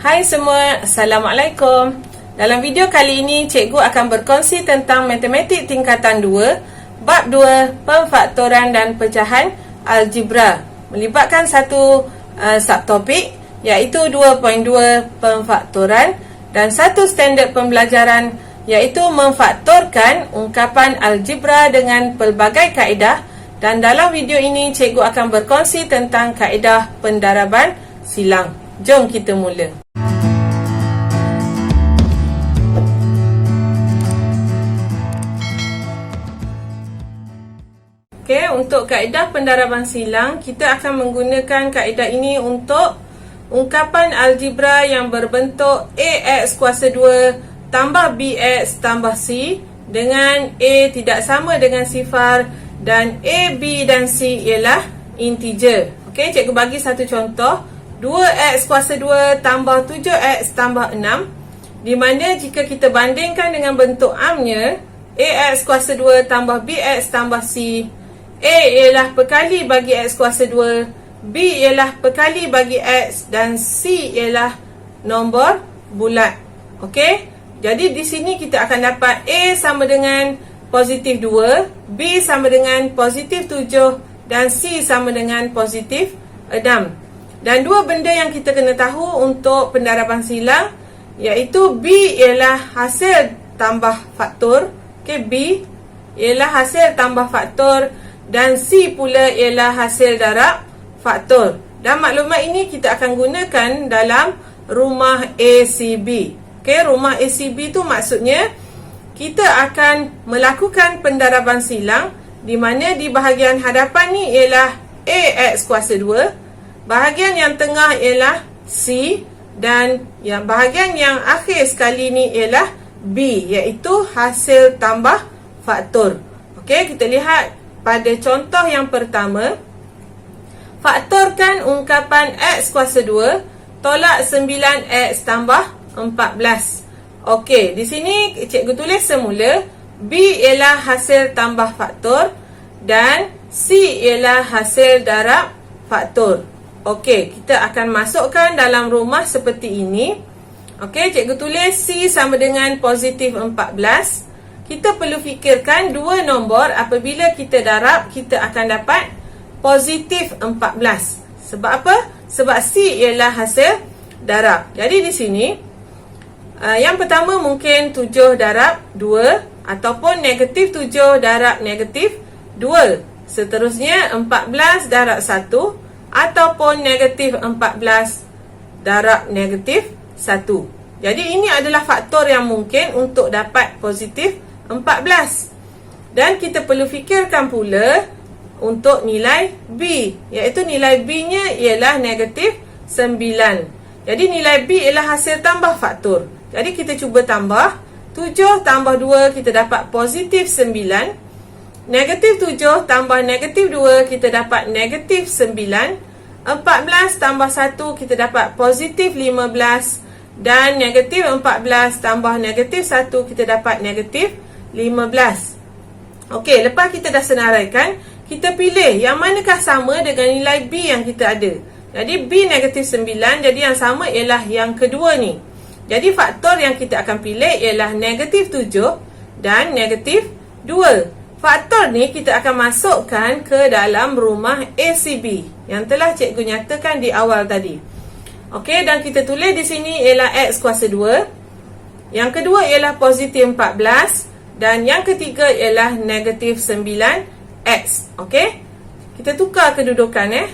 Hai semua, Assalamualaikum. Dalam video kali ini, cikgu akan berkongsi tentang matematik tingkatan 2, bab 2, pemfaktoran dan pecahan algebra, melibatkan satu subtopik iaitu 2.2 pemfaktoran dan satu standard pembelajaran iaitu memfaktorkan ungkapan algebra dengan pelbagai kaedah. Dan dalam video ini, cikgu akan berkongsi tentang kaedah pendaraban silang. Jom kita mula. Okey, untuk kaedah pendaraban silang, kita akan menggunakan kaedah ini untuk ungkapan algebra yang berbentuk AX kuasa 2 tambah BX tambah C dengan A tidak sama dengan sifar dan A, B dan C ialah integer. Okey, cikgu bagi satu contoh. 2x kuasa 2 tambah 7x tambah 6, di mana jika kita bandingkan dengan bentuk amnya, AX kuasa 2 tambah BX tambah C, A ialah perkali bagi X kuasa 2, B ialah perkali bagi X dan C ialah nombor bulat. Okey, jadi di sini kita akan dapat A sama dengan positif 2, B sama dengan positif 7 dan C sama dengan positif 6. Dan dua benda yang kita kena tahu untuk pendaraban silang iaitu B ialah hasil tambah faktor. Okey, B ialah hasil tambah faktor dan C pula ialah hasil darab faktor. Dan maklumat ini kita akan gunakan dalam rumah ACB. Okey, rumah ACB tu maksudnya kita akan melakukan pendaraban silang di mana di bahagian hadapan ni ialah AX kuasa 2, bahagian yang tengah ialah C dan yang bahagian yang akhir sekali ni ialah B, iaitu hasil tambah faktor. Okey, kita lihat pada contoh yang pertama. Faktorkan ungkapan X kuasa 2 tolak 9X tambah 14. Okey, di sini cikgu tulis semula B ialah hasil tambah faktor dan C ialah hasil darab faktor. Okey, kita akan masukkan dalam rumah seperti ini. Okey, cikgu tulis C sama dengan positif 14. Kita perlu fikirkan dua nombor apabila kita darab, kita akan dapat positif 14. Sebab apa? Sebab C ialah hasil darab. Jadi di sini, yang pertama mungkin 7 darab 2 ataupun negatif 7 darab negatif 2. Seterusnya 14 darab 1 ataupun negatif 14 darab negatif 1. Jadi ini adalah faktor yang mungkin untuk dapat positif 14. Dan kita perlu fikirkan pula untuk nilai B, iaitu nilai B nya ialah negatif 9. Jadi nilai B ialah hasil tambah faktor. Jadi kita cuba tambah 7 tambah 2, kita dapat positif 9. Negatif 7 tambah negatif 2, kita dapat negatif 9. 14 tambah 1, kita dapat positif 15. Dan negatif 14 tambah negatif 1, kita dapat negatif 15. Okey, lepas kita dah senaraikan, kita pilih yang manakah sama dengan nilai B yang kita ada. Jadi B negatif 9, jadi yang sama ialah yang kedua ni. Jadi faktor yang kita akan pilih ialah negatif 7 dan negatif 2. Faktor ni kita akan masukkan ke dalam rumah ACB yang telah cikgu nyatakan di awal tadi. Okey, dan kita tulis di sini ialah X kuasa 2. Yang kedua ialah positif 14 dan yang ketiga ialah negatif 9X. Okey, kita tukar kedudukan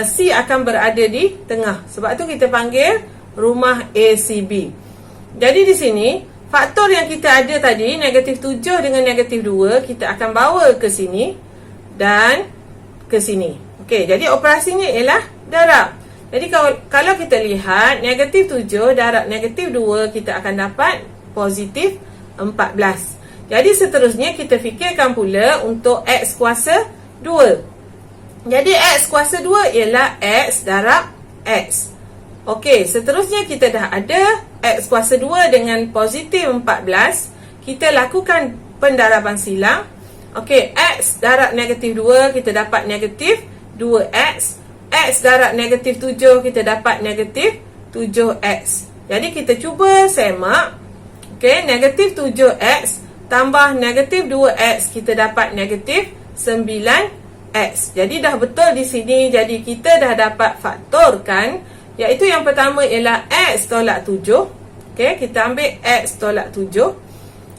C akan berada di tengah. Sebab tu kita panggil rumah ACB. Jadi di sini faktor yang kita ada tadi, negatif 7 dengan negatif 2, kita akan bawa ke sini dan ke sini. Okey, jadi operasinya ialah darab. Jadi kalau kita lihat, negatif 7 darab negatif 2, kita akan dapat positif 14. Jadi seterusnya kita fikirkan pula untuk X kuasa 2. Jadi X kuasa 2 ialah X darab X. Okey, seterusnya kita dah ada X kuasa 2 dengan positif 14. Kita lakukan pendaraban silang. Okey, X darab negatif 2, kita dapat negatif 2X. X darab negatif 7, kita dapat negatif 7X. Jadi kita cuba semak. Okey, negatif 7x tambah negatif 2x, kita dapat negatif 9x. Jadi dah betul di sini. Jadi kita dah dapat faktorkan, iaitu yang pertama ialah x tolak 7. Okey, kita ambil x tolak 7.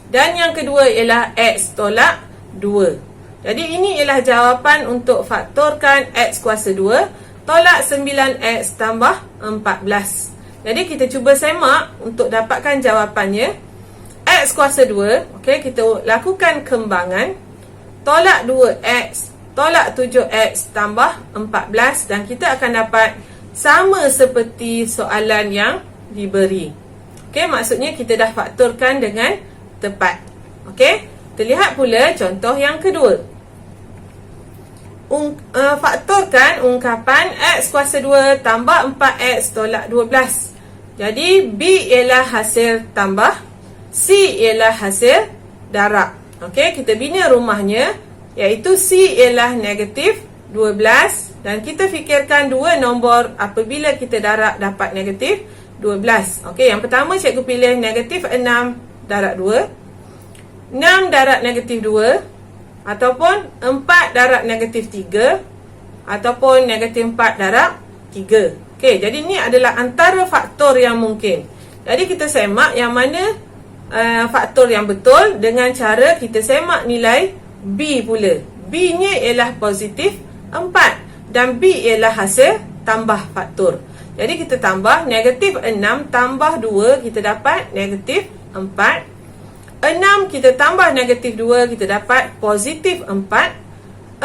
Dan yang kedua ialah x tolak 2. Jadi ini ialah jawapan untuk faktorkan x kuasa 2 tolak 9x tambah 14. Jadi kita cuba semak untuk dapatkan jawapannya. X kuasa 2, okey, kita lakukan kembangan. Tolak 2x, tolak 7x tambah 14. Dan kita akan dapat sama seperti soalan yang diberi. Okey, maksudnya kita dah faktorkan dengan tepat. Okey, kita lihat pula contoh yang kedua. Faktorkan ungkapan x kuasa 2 tambah 4x tolak 12. Jadi B ialah hasil tambah, C ialah hasil darab. Okey, kita bina rumahnya, iaitu C ialah negatif 12. Dan kita fikirkan dua nombor apabila kita darab dapat negatif 12. Okey, yang pertama cikgu pilih negatif 6 darab 2, 6 darab negatif 2, ataupun 4 darab negatif 3, ataupun negatif 4 darab 3. Okey, jadi ni adalah antara faktor yang mungkin. Jadi kita semak yang mana faktor yang betul dengan cara kita semak nilai B pula. B nya ialah positif 4 dan B ialah hasil tambah faktor. Jadi kita tambah negatif 6 tambah 2, kita dapat negatif 4. 6 kita tambah negatif 2, kita dapat positif 4.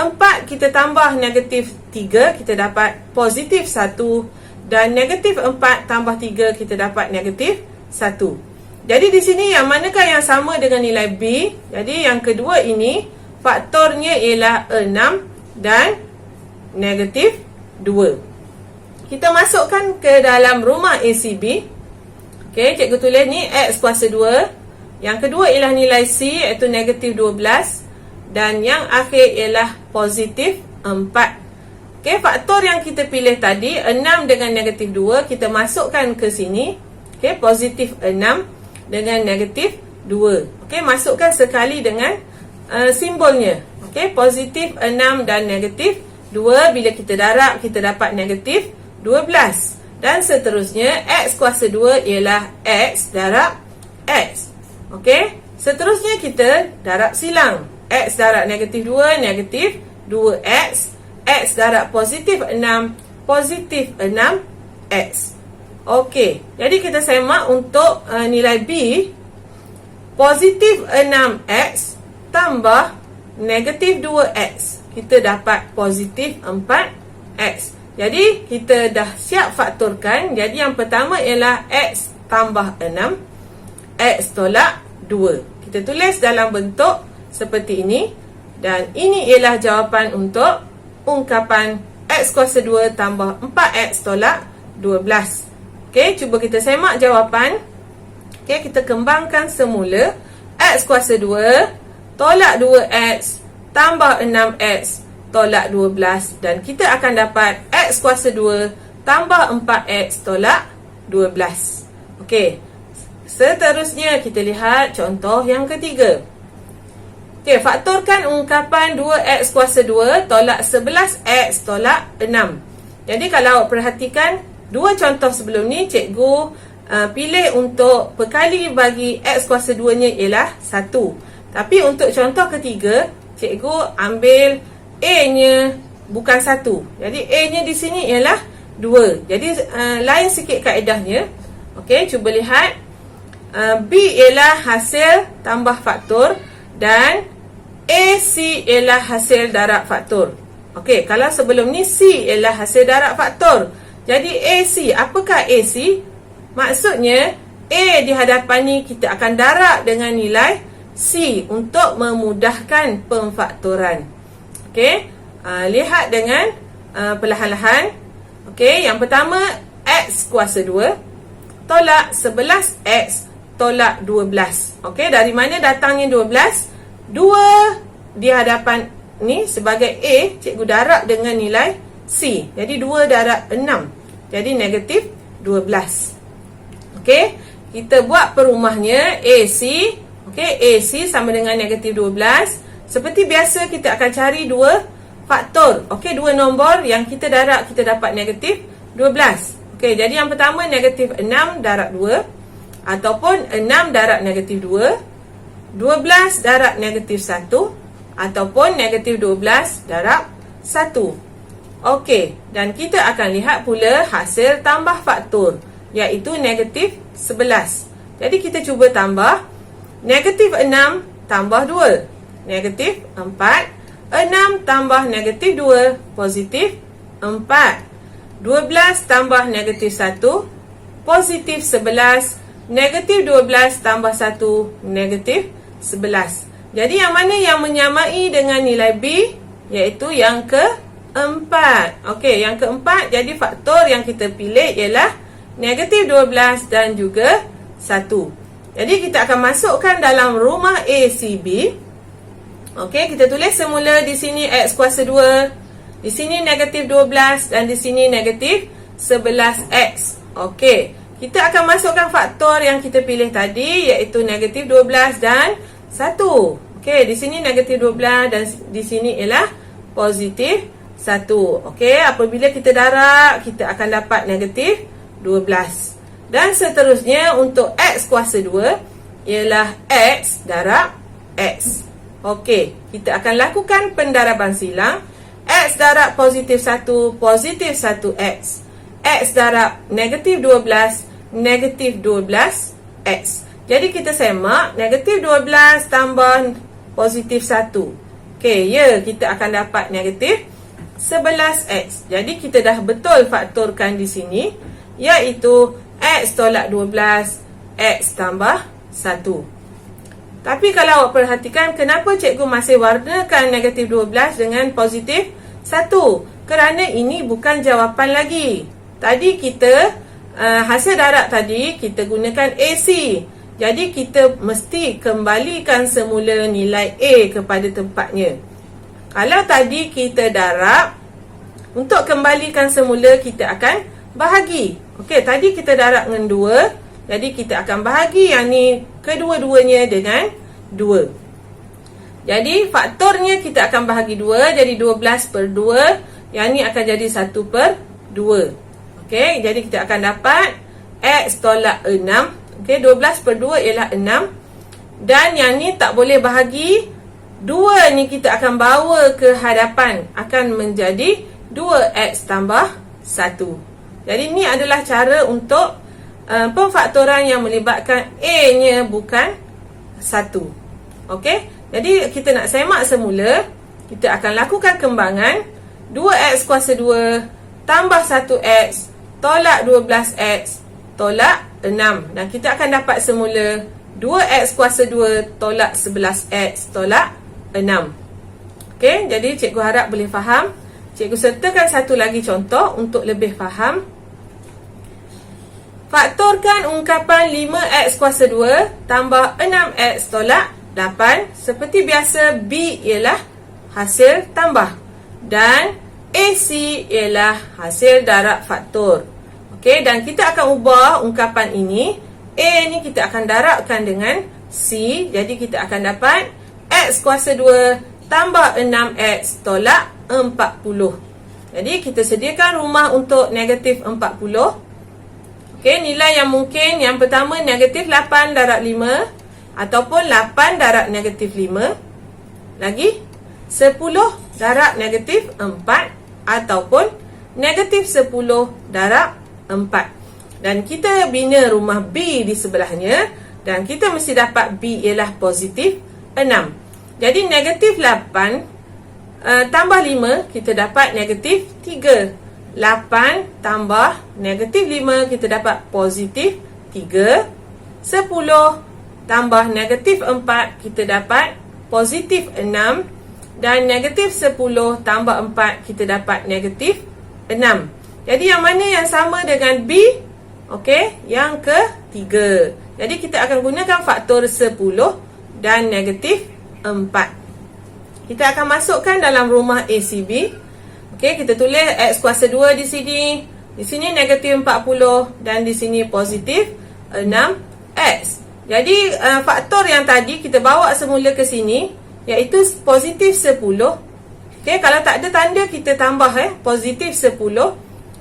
4 kita tambah negatif 3, kita dapat positif 1. Dan negatif 4 tambah 3, kita dapat negatif 1. Jadi di sini yang manakah yang sama dengan nilai B? Jadi yang kedua ini faktornya ialah 6 dan negatif 2. Kita masukkan ke dalam rumah ACB. Okey, cikgu tulis ni x kuasa 2. Yang kedua ialah nilai C, iaitu negatif 12. Dan yang akhir ialah positif 4. Okey, faktor yang kita pilih tadi 6 dengan negatif 2, kita masukkan ke sini. Okey, positif 6 dengan negatif 2. Okey, masukkan sekali dengan simbolnya. Okey, positif 6 dan negatif 2. Bila kita darab, kita dapat negatif 12. Dan seterusnya, x kuasa 2 ialah x darab x. Okey, seterusnya kita darab silang. X darab negatif 2, negatif 2x. X darab positif 6, positif 6x. Okey, jadi kita semak untuk nilai B. Positif 6x tambah negatif 2x, kita dapat positif 4x. Jadi kita dah siap faktorkan. Jadi yang pertama ialah x tambah 6, x tolak 2. Kita tulis dalam bentuk seperti ini. Dan ini ialah jawapan untuk ungkapan x kuasa 2 tambah 4x tolak 12. Okey, cuba kita semak jawapan. Okey, kita kembangkan semula. X kuasa 2 tolak 2x tambah 6x tolak 12. Dan kita akan dapat x kuasa 2 tambah 4x tolak 12. Okey, seterusnya kita lihat contoh yang ketiga. Okey, faktorkan ungkapan 2x kuasa 2 tolak 11x tolak 6. Jadi kalau perhatikan dua contoh sebelum ni, cikgu pilih untuk perkali bagi x kuasa 2 nya ialah 1. Tapi untuk contoh ketiga, cikgu ambil a nya bukan 1. Jadi a nya di sini ialah 2. Jadi lain sikit kaedahnya. Okey, cuba lihat. B ialah hasil tambah faktor dan AC ialah hasil darab faktor. Okey, kalau sebelum ni C ialah hasil darab faktor. Jadi AC, apakah AC? Maksudnya A di hadapan ni kita akan darab dengan nilai C untuk memudahkan pemfaktoran. Okey, lihat dengan perlahan-lahan. Okey, yang pertama X kuasa 2 tolak 11X tolak 12. Okey, dari mana datangnya 12? 2 di hadapan ni sebagai A, cikgu darab dengan nilai C. Jadi 2 darab 6. Jadi negatif 12. Okey, kita buat perumahnya AC. Okey, AC sama dengan negatif 12. Seperti biasa, kita akan cari dua faktor. Okey, dua nombor yang kita darab, kita dapat negatif 12. Okey, jadi yang pertama negatif 6 darab 2 ataupun 6 darab negatif 2, 12 darab negatif 1 ataupun negatif 12 darab 1. Okey, dan kita akan lihat pula hasil tambah faktor, iaitu negatif 11. Jadi kita cuba tambah. Negatif 6 tambah 2, negatif 4. 6 tambah negatif 2, positif 4. 12 tambah negatif 1, positif 11. Negatif 12 tambah 1, negatif 11. Jadi yang mana yang menyamai dengan nilai B? Iaitu yang keempat. Okey, yang keempat. Jadi faktor yang kita pilih ialah negatif 12 dan juga 1. Jadi kita akan masukkan dalam rumah ACB. Okey, kita tulis semula di sini X kuasa 2. Di sini negatif 12 dan di sini negatif 11X. Okey, kita akan masukkan faktor yang kita pilih tadi, iaitu negatif 12 dan 1. Okey, di sini negatif 12 dan di sini ialah positif 1. Okey, apabila kita darab, kita akan dapat negatif 12. Dan seterusnya untuk X kuasa 2 ialah X darab X. Okey, kita akan lakukan pendaraban silang. X darab positif 1, positif 1X. X darab negatif 12, negatif 12X. Jadi kita semak, negatif 12 tambah positif 1. Okey, ya, kita akan dapat negatif 11X. Jadi kita dah betul faktorkan di sini, iaitu X tolak 12, X tambah 1. Tapi kalau awak perhatikan, kenapa cikgu masih warnakan negatif 12 dengan positif 1? Kerana ini bukan jawapan lagi. Tadi kita, hasil darab tadi, kita gunakan AC. Jadi kita mesti kembalikan semula nilai A kepada tempatnya. Kalau tadi kita darab, untuk kembalikan semula kita akan bahagi. Okey, tadi kita darab dengan 2. Jadi kita akan bahagi yang ni kedua-duanya dengan 2. Jadi faktornya kita akan bahagi 2. Jadi 12 per 2. Yang ni akan jadi 1 per 2. Okey, jadi kita akan dapat X tolak 6. Okey, 12 per 2 ialah 6. Dan yang ni tak boleh bahagi. 2 ni kita akan bawa ke hadapan. Akan menjadi 2X tambah 1. Jadi ni adalah cara untuk pemfaktoran yang melibatkan A-nya bukan 1. Okey, jadi kita nak semak semula. Kita akan lakukan kembangan. 2X kuasa 2 tambah 1X tolak 12X tolak 6. Dan kita akan dapat semula 2X kuasa 2 tolak 11X tolak 6. Okey, jadi cikgu harap boleh faham. Cikgu sertakan satu lagi contoh untuk lebih faham. Faktorkan ungkapan 5X kuasa 2 tambah 6X tolak 8. Seperti biasa, B ialah hasil tambah dan AC ialah hasil darab faktor. Okey, dan kita akan ubah ungkapan ini. A ni kita akan darabkan dengan C. Jadi kita akan dapat X kuasa 2 tambah 6X tolak 40. Jadi kita sediakan rumah untuk negatif 40. Okey, nilai yang mungkin yang pertama negatif 8 darab 5 ataupun 8 darab negatif 5. Lagi 10 darab negatif 4 ataupun negatif 10 darab 4. Dan kita bina rumah B di sebelahnya dan kita mesti dapat B ialah positif 6. Jadi negatif 8 tambah 5 kita dapat negatif 3. 8 tambah negatif 5 kita dapat positif 3. 10 tambah negatif 4 kita dapat positif 6. Dan negatif 10 tambah 4 kita dapat negatif 6. Jadi yang mana yang sama dengan B? Okey, yang ketiga. Jadi kita akan gunakan faktor 10 dan negatif 4. Kita akan masukkan dalam rumah ACB. Okey, kita tulis X kuasa 2 di sini. Di sini negatif 40 dan di sini positif 6x. Jadi faktor yang tadi kita bawa semula ke sini, iaitu positif 10. Okay, kalau tak ada tanda kita tambah positif 10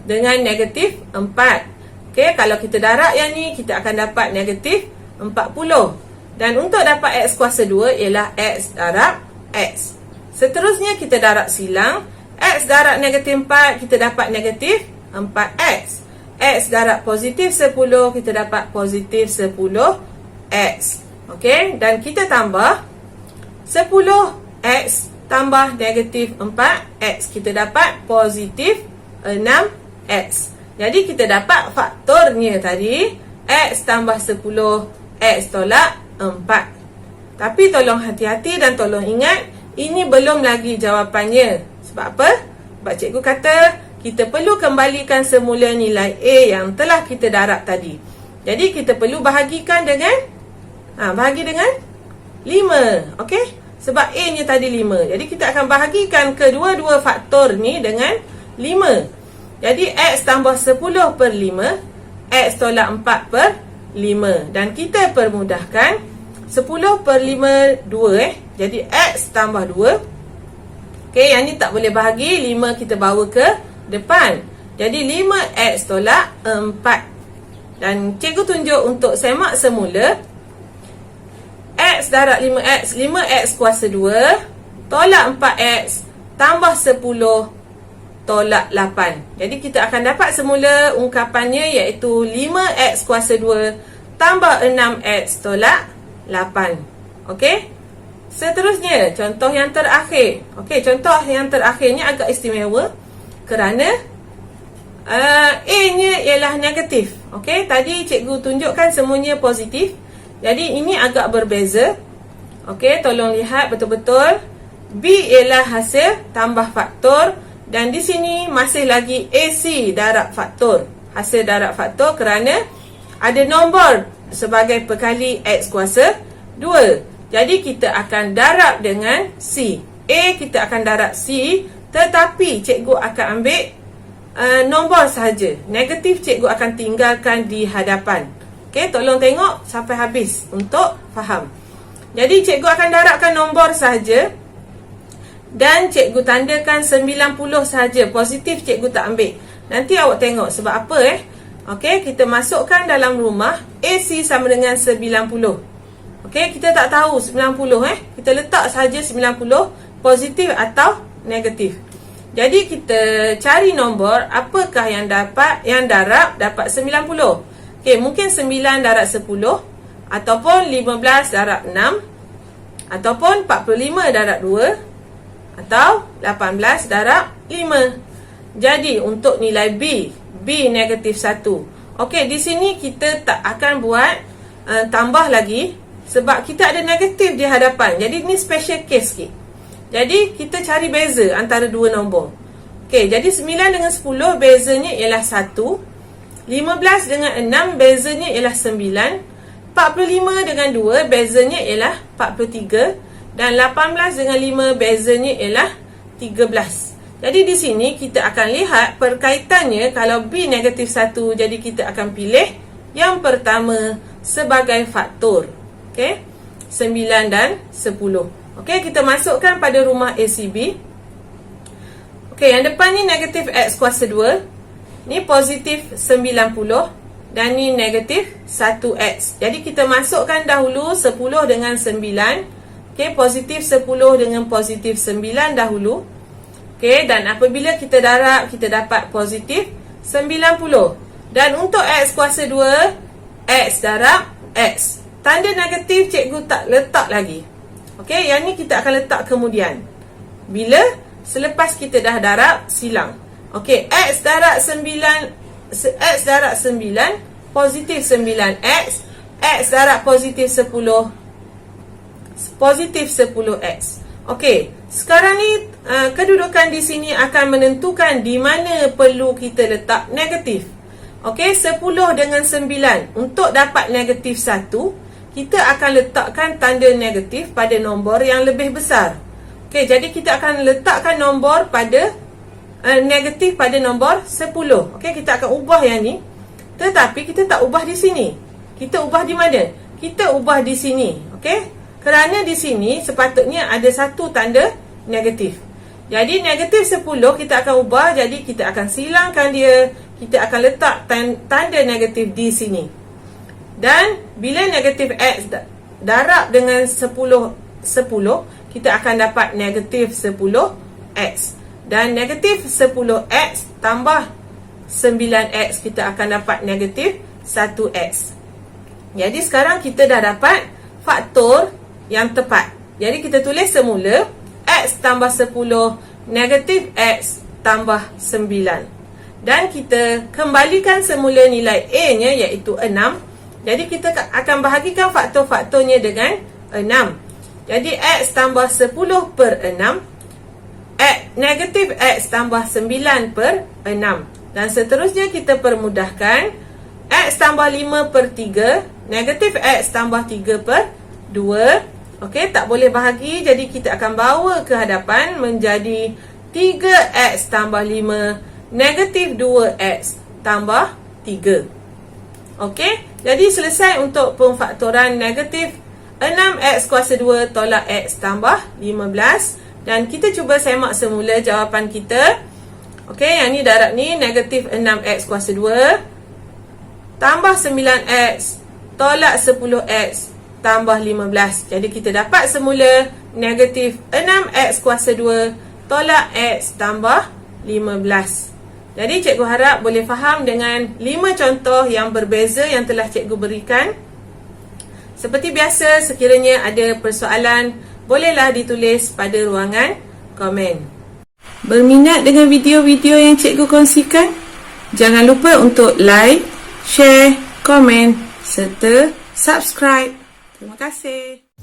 dengan negatif 4. Okay, kalau kita darab yang ni, kita akan dapat negatif 40. Dan untuk dapat x kuasa 2 ialah x darab x. Seterusnya kita darab silang. X darab negatif 4, kita dapat negatif 4x. X darab positif 10, kita dapat positif 10x. Okay, dan kita tambah 10x tambah negatif 4x, kita dapat positif 6x. Jadi kita dapat faktornya tadi, x tambah 10, x tolak 4. Tapi tolong hati-hati dan tolong ingat, ini belum lagi jawapannya. Sebab apa? Sebab cikgu kata kita perlu kembalikan semula nilai A yang telah kita darab tadi. Jadi kita perlu bahagikan dengan bahagi dengan 5. Okey? Sebab A nya tadi 5. Jadi kita akan bahagikan kedua-dua faktor ni dengan 5. Jadi X tambah 10 per 5, X tolak 4 per 5. Dan kita permudahkan 10 per 5, 2 Jadi X tambah 2. Okey, yang ni tak boleh bahagi, 5 kita bawa ke depan. Jadi 5X tolak 4. Dan cikgu tunjuk untuk semak semula. X darab 5X, 5X kuasa 2 tolak 4X tambah 10 tolak 8. Jadi kita akan dapat semula ungkapannya, iaitu 5X kuasa 2 tambah 6X tolak 8. Okey? Seterusnya, contoh yang terakhir. Okey, contoh yang terakhir ni agak istimewa kerana A nya ialah negatif. Okey, tadi cikgu tunjukkan semuanya positif. Jadi ini agak berbeza. Okey, tolong lihat betul-betul. B ialah hasil tambah faktor. Dan di sini masih lagi AC darab faktor. Hasil darab faktor kerana ada nombor sebagai perkali X kuasa 2. Jadi kita akan darab dengan C. A kita akan darab C. Tetapi cikgu akan ambil nombor sahaja. Negatif cikgu akan tinggalkan di hadapan. Okey, tolong tengok sampai habis untuk faham. Jadi cikgu akan darabkan nombor sahaja. Dan cikgu tandakan 90 sahaja. Positif cikgu tak ambil. Nanti awak tengok sebab apa Okey, kita masukkan dalam rumah AC sama dengan 90. Okey, kita tak tahu 90 Kita letak sahaja 90 positif atau negatif. Jadi kita cari nombor apakah yang darab dapat 90. Okey, mungkin 9 darab 10 ataupun 15 darab 6 ataupun 45 darab 2 atau 18 darab 5. Jadi untuk nilai B negatif 1. Okey, di sini kita tak akan buat tambah lagi sebab kita ada negatif di hadapan. Jadi ni special case sikit. Jadi kita cari beza antara dua nombor. Okey, jadi 9 dengan 10 bezanya ialah 1. 15 dengan 6 bezanya ialah 9. 45 dengan 2 bezanya ialah 43. Dan 18 dengan 5 bezanya ialah 13. Jadi di sini kita akan lihat perkaitannya. Kalau B negatif 1, jadi kita akan pilih yang pertama sebagai faktor. Okey, 9 dan 10. Okey, kita masukkan pada rumah ACB. Okey, yang depan ni negatif X kuasa 2. Ni positif 90 dan ni negatif 1x. Jadi kita masukkan dahulu 10 dengan 9. Okey, positif 10 dengan positif 9 dahulu. Okey, dan apabila kita darab, kita dapat positif 90. Dan untuk X kuasa 2, X darab X. Tanda negatif cikgu tak letak lagi. Okey, yang ni kita akan letak kemudian. Bila? Selepas kita dah darab silang. Okey, X darab 9 positif 9x. X darab positif 10 positif 10x. Okey, sekarang ni kedudukan di sini akan menentukan di mana perlu kita letak negatif. Okey, 10 dengan 9. Untuk dapat negatif 1, kita akan letakkan tanda negatif pada nombor yang lebih besar. Okey, jadi kita akan letakkan nombor pada negatif pada nombor 10. Okey, kita akan ubah yang ni. Tetapi kita tak ubah di sini. Kita ubah di mana? Kita ubah di sini. Okey? Kerana di sini sepatutnya ada satu tanda negatif. Jadi negatif 10 kita akan ubah, jadi kita akan silangkan dia. Kita akan letak tanda negatif di sini. Dan bila negatif X darab dengan 10, kita akan dapat negatif 10X. Dan negatif 10X tambah 9X, kita akan dapat negatif 1X. Jadi sekarang kita dah dapat faktor yang tepat. Jadi kita tulis semula X tambah 10 negatif X tambah 9. Dan kita kembalikan semula nilai A nya iaitu 6. Jadi kita akan bahagikan faktor-faktornya dengan 6. Jadi X tambah 10 per 6, negatif X tambah 9 per 6. Dan seterusnya kita permudahkan. X tambah 5 per 3, negatif X tambah 3 per 2. Okey, tak boleh bahagi. Jadi kita akan bawa ke hadapan menjadi 3X tambah 5, negatif 2X tambah 3. Okey, jadi selesai untuk pemfaktoran negatif 6X kuasa 2 tolak X tambah 15. Dan kita cuba semak semula jawapan kita. Okey, yang ni darab ni negatif 6X kuasa 2 tambah 9X tolak 10X tambah 15. Jadi kita dapat semula negatif 6X kuasa 2 tolak X tambah 15. Jadi cikgu harap boleh faham dengan 5 contoh yang berbeza yang telah cikgu berikan. Seperti biasa, sekiranya ada persoalan, bolehlah ditulis pada ruangan komen. Berminat dengan video-video yang cikgu kongsikan? Jangan lupa untuk like, share, komen serta subscribe. Terima kasih.